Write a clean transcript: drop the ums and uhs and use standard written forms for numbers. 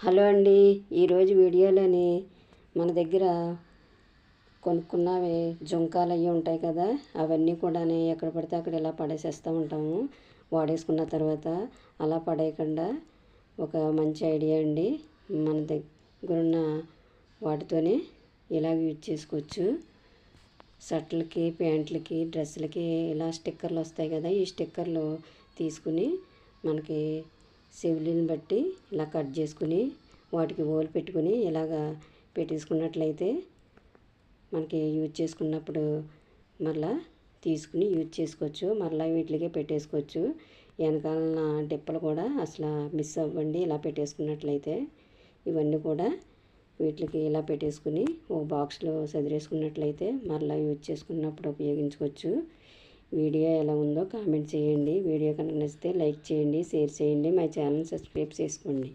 Hello అండి. ఈరోజు వీడియోలోని మన దగ్గర కొనుక్కున్నవి జుంకాలు అవి ఉంటాయి కదా, అవన్నీ కూడా ఎక్కడ పడితే అక్కడ ఇలా పడేసేస్తూ ఉంటాము. వాడేసుకున్న తర్వాత అలా పడేయకుండా ఒక మంచి ఐడియా అండి. మన దగ్గర ఉన్న వాటితోనే ఇలా యూజ్ చేసుకోవచ్చు. షర్ట్లకి, ప్యాంట్లకి, డ్రెస్సులకి ఇలా స్టిక్కర్లు వస్తాయి కదా, ఈ స్టిక్కర్లు తీసుకుని మనకి సివిలిని బట్టి ఇలా కట్ చేసుకుని వాటికి హోల్ పెట్టుకుని ఇలాగా పెట్టేసుకున్నట్లయితే మనకి యూజ్ చేసుకున్నప్పుడు మళ్ళీ తీసుకుని యూజ్ చేసుకోవచ్చు. మళ్ళీ వీటికే పెట్టేసుకోవచ్చు. వెనకాలన డిప్పలు కూడా అసలు మిస్ అవ్వండి ఇలా పెట్టేసుకున్నట్లయితే. ఇవన్నీ కూడా వీటికి ఇలా పెట్టేసుకుని ఒక బాక్స్లో సదిరేసుకున్నట్లయితే మళ్ళీ యూజ్ చేసుకున్నప్పుడు ఉపయోగించుకోవచ్చు. వీడియో ఎలా ఉందో కామెంట్ చేయండి. వీడియో కనుక నచ్చితే లైక్ చేయండి, షేర్ చేయండి, మా ఛానల్ సబ్స్క్రైబ్ చేసుకోండి.